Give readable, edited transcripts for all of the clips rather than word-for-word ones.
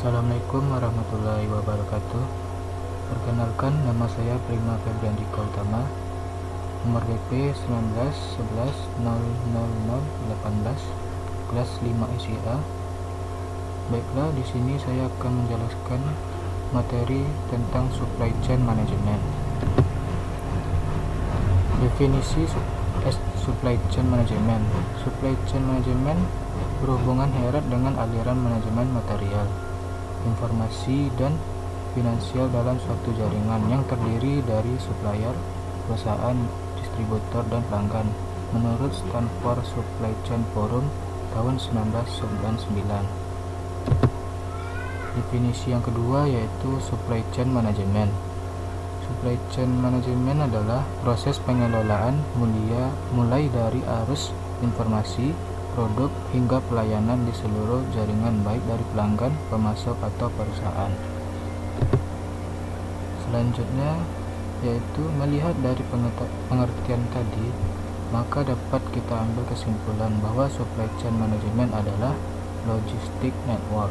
Assalamualaikum warahmatullahi wabarakatuh. Perkenalkan, nama saya Prima Febriandika Utama. Nomor BP 1911000018, kelas 5 SIA. Baiklah, di sini saya akan menjelaskan materi tentang supply chain management. Definisi supply chain management. Supply chain management berhubungan erat dengan aliran manajemen material, informasi, dan finansial dalam suatu jaringan yang terdiri dari supplier, perusahaan, distributor, dan pelanggan menurut Stanford Supply Chain Forum tahun 1999. Definisi yang kedua yaitu supply chain management. Supply chain management adalah proses pengelolaan mulai dari arus informasi, produk, hingga pelayanan di seluruh jaringan, baik dari pelanggan, pemasok, atau perusahaan. Selanjutnya yaitu melihat dari pengertian tadi, maka dapat kita ambil kesimpulan bahwa supply chain management adalah logistic network.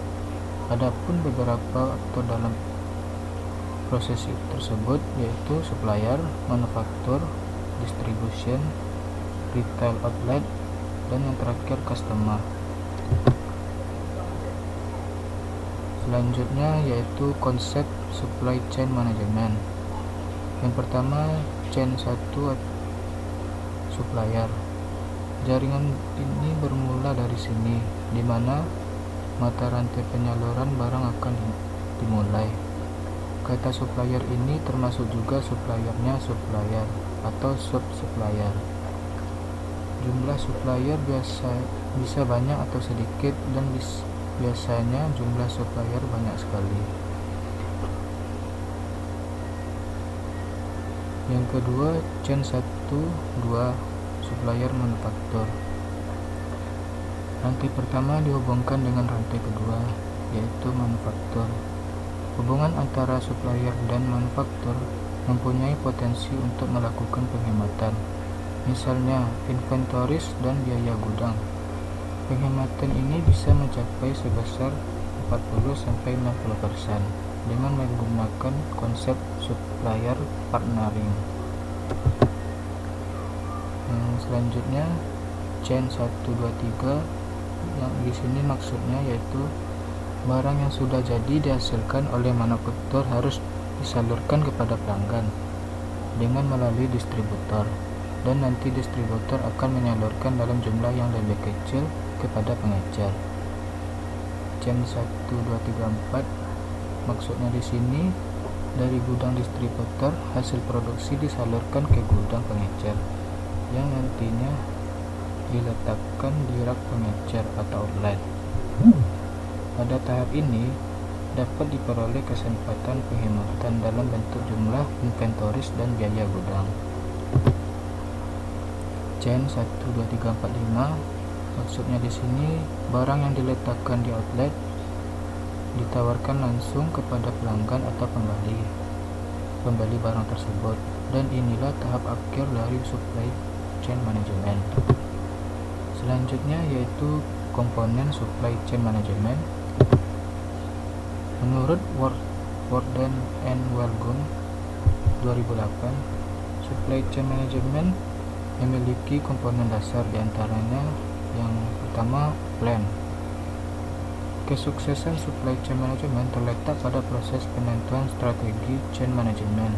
Adapun beberapa aktor dalam proses tersebut yaitu supplier, manufaktur, distribution, retail outlet, dan yang terakhir customer. Selanjutnya yaitu konsep supply chain management. Yang pertama, chain 1 supplier. Jaringan ini bermula dari sini, di mana mata rantai penyaluran barang akan dimulai. Kata supplier ini termasuk juga suppliernya supplier atau sub-supplier. Jumlah supplier bisa banyak atau sedikit, dan biasanya jumlah supplier banyak sekali. Yang kedua, chain 1-2 supplier manufaktur. Rantai pertama dihubungkan dengan rantai kedua, yaitu manufaktur. Hubungan antara supplier dan manufaktur mempunyai potensi untuk melakukan penghematan. Misalnya, inventories dan biaya gudang. Penghematan ini bisa mencapai sebesar 40-60% dengan menggunakan konsep supplier partnering. Selanjutnya, chain 1-2-3, yang di sini maksudnya yaitu barang yang sudah jadi dihasilkan oleh manufaktur harus disalurkan kepada pelanggan dengan melalui distributor, dan nanti distributor akan menyalurkan dalam jumlah yang lebih kecil kepada pengecer. Chain 1-2-3-4 maksudnya di sini dari gudang distributor hasil produksi disalurkan ke gudang pengecer yang nantinya diletakkan di rak pengecer atau outlet. Pada tahap ini dapat diperoleh kesempatan penghematan dalam bentuk jumlah inventories dan biaya gudang. Chain 1-2-3-4-5 maksudnya di sini barang yang diletakkan di outlet ditawarkan langsung kepada pelanggan atau pembeli barang tersebut, dan inilah tahap akhir dari supply chain management. Selanjutnya yaitu komponen supply chain management. Menurut Worden and Welgun 2008, supply chain management memiliki komponen dasar, diantaranya yang pertama plan. Kesuksesan supply chain management terletak pada proses penentuan strategi chain management.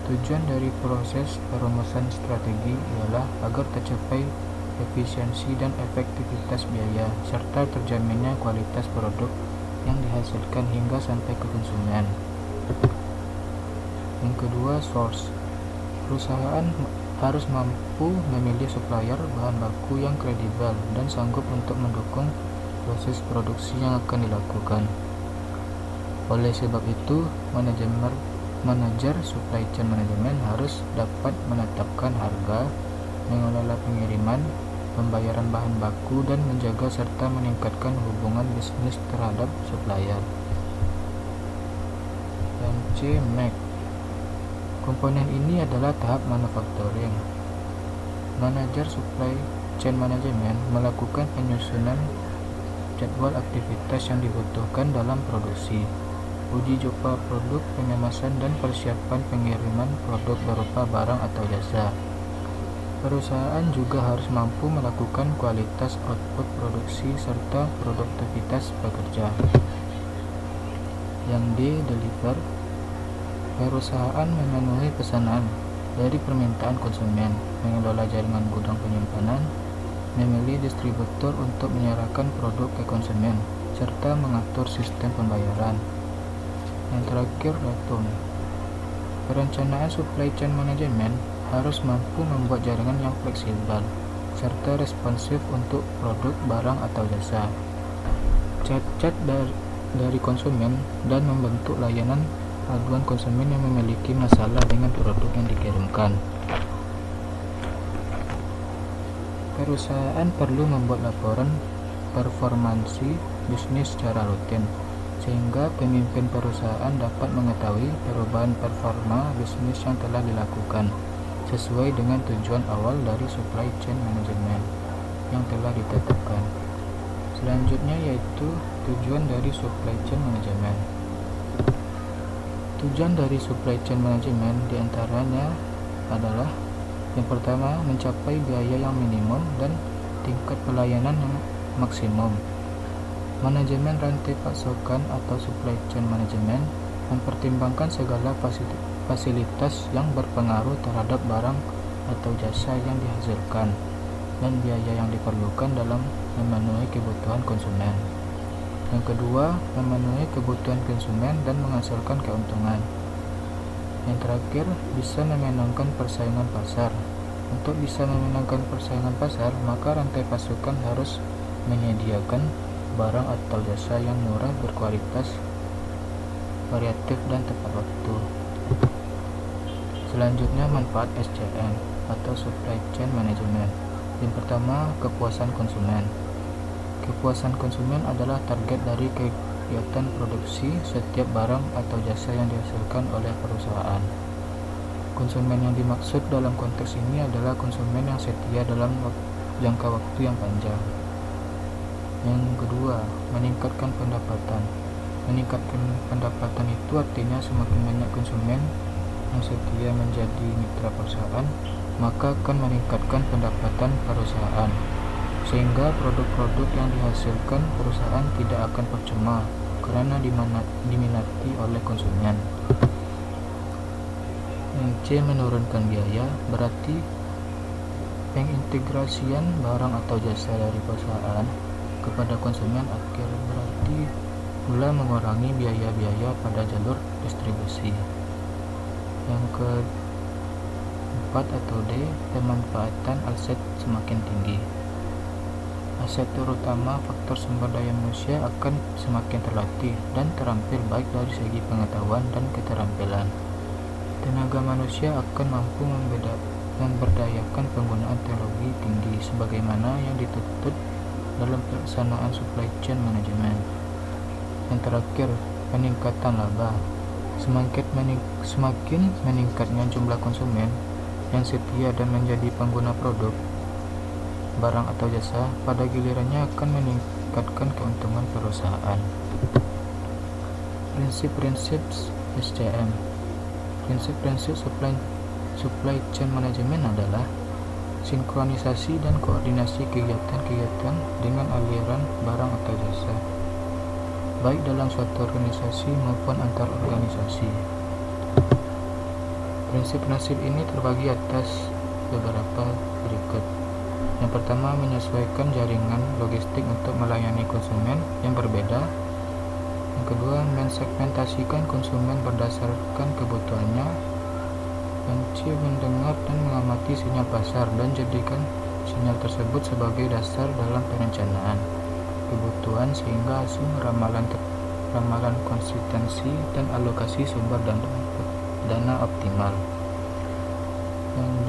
Tujuan dari proses perumusan strategi ialah agar tercapai efisiensi dan efektivitas biaya, serta terjaminnya kualitas produk yang dihasilkan hingga sampai ke konsumen. Yang kedua, source. Perusahaan harus mampu memilih supplier bahan baku yang kredibel dan sanggup untuk mendukung proses produksi yang akan dilakukan. Oleh sebab itu, manajer supply chain management harus dapat menetapkan harga, mengelola pengiriman, pembayaran bahan baku, dan menjaga serta meningkatkan hubungan bisnis terhadap supplier. Dan C, MAC. Komponen ini adalah tahap manufacturing. Manajer supply chain management melakukan penyusunan jadwal aktivitas yang dibutuhkan dalam produksi, uji coba produk, pengemasan, dan persiapan pengiriman produk berupa barang atau jasa. Perusahaan juga harus mampu melakukan kualitas output produksi serta produktivitas pekerja yang di-deliver. Perusahaan memenuhi pesanan dari permintaan konsumen, mengelola jaringan gudang penyimpanan, memilih distributor untuk menyerahkan produk ke konsumen, serta mengatur sistem pembayaran. Yang terakhir, perencanaan supply chain management harus mampu membuat jaringan yang fleksibel serta responsif untuk produk, barang, atau jasa. Cacat dari konsumen dan membentuk layanan aduan konsumen yang memiliki masalah dengan produk yang dikirimkan. Perusahaan perlu membuat laporan performansi bisnis secara rutin, sehingga pemimpin perusahaan dapat mengetahui perubahan performa bisnis yang telah dilakukan sesuai dengan tujuan awal dari supply chain management yang telah ditetapkan. Selanjutnya yaitu tujuan dari supply chain management. Tujuan dari supply chain management diantaranya adalah: yang pertama, mencapai biaya yang minimum dan tingkat pelayanan yang maksimum. Manajemen rantai pasokan atau supply chain management mempertimbangkan segala fasilitas yang berpengaruh terhadap barang atau jasa yang dihasilkan dan biaya yang diperlukan dalam memenuhi kebutuhan konsumen. Yang kedua, memenuhi kebutuhan konsumen dan menghasilkan keuntungan. Yang terakhir, bisa memenangkan persaingan pasar. Untuk bisa memenangkan persaingan pasar, maka rantai pasokan harus menyediakan barang atau jasa yang murah, berkualitas, variatif, dan tepat waktu. Selanjutnya, manfaat SCM atau Supply Chain Management. Yang pertama, kepuasan konsumen. Kepuasan konsumen adalah target dari kegiatan produksi setiap barang atau jasa yang dihasilkan oleh perusahaan. Konsumen yang dimaksud dalam konteks ini adalah konsumen yang setia dalam jangka waktu yang panjang. Yang kedua, meningkatkan pendapatan. Meningkatkan pendapatan itu artinya semakin banyak konsumen yang setia menjadi mitra perusahaan, maka akan meningkatkan pendapatan perusahaan, sehingga produk-produk yang dihasilkan perusahaan tidak akan percuma karena diminati oleh konsumen. Yang C, menurunkan biaya, berarti pengintegrasian barang atau jasa dari perusahaan kepada konsumen akhir berarti pula mengurangi biaya-biaya pada jalur distribusi. Yang keempat atau D, pemanfaatan aset semakin tinggi. Aset terutama faktor sumber daya manusia akan semakin terlatih dan terampil baik dari segi pengetahuan dan keterampilan. Tenaga manusia akan mampu memberdayakan penggunaan teknologi tinggi sebagaimana yang dituntut dalam pelaksanaan supply chain management. Yang terakhir, peningkatan laba. Semakin meningkatnya jumlah konsumen yang setia dan menjadi pengguna produk, barang atau jasa, pada gilirannya akan meningkatkan keuntungan perusahaan. Prinsip-prinsip SCM. Prinsip-prinsip supply chain management adalah sinkronisasi dan koordinasi kegiatan-kegiatan dengan aliran barang atau jasa, baik dalam suatu organisasi maupun antar organisasi. Prinsip-prinsip ini terbagi atas beberapa berikut. Yang pertama, menyesuaikan jaringan logistik untuk melayani konsumen yang berbeda. Yang kedua, mensegmentasikan konsumen berdasarkan kebutuhannya. Yang C, mendengar dan mengamati sinyal pasar dan jadikan sinyal tersebut sebagai dasar dalam perencanaan kebutuhan sehingga hasil ramalan konsistensi dan alokasi sumber dana optimal. Yang D,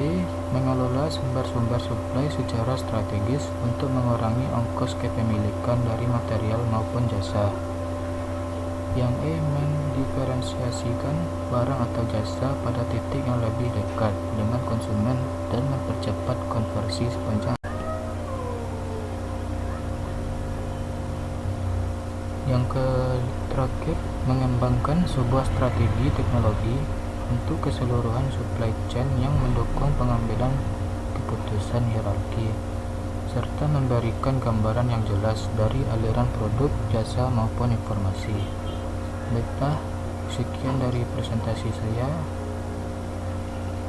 mengelola sumber-sumber supply secara strategis untuk mengurangi ongkos kepemilikan dari material maupun jasa. Yang E, mendiferensiasikan barang atau jasa pada titik yang lebih dekat dengan konsumen dan mempercepat konversi sepanjang. Yang terakhir, mengembangkan sebuah strategi teknologi untuk keseluruhan supply chain yang mendukung pengambilan keputusan hierarki, serta memberikan gambaran yang jelas dari aliran produk, jasa, maupun informasi. Baiklah, sekian dari presentasi saya.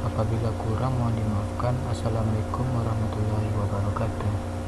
Apabila kurang mohon dimaafkan. Assalamualaikum warahmatullahi wabarakatuh.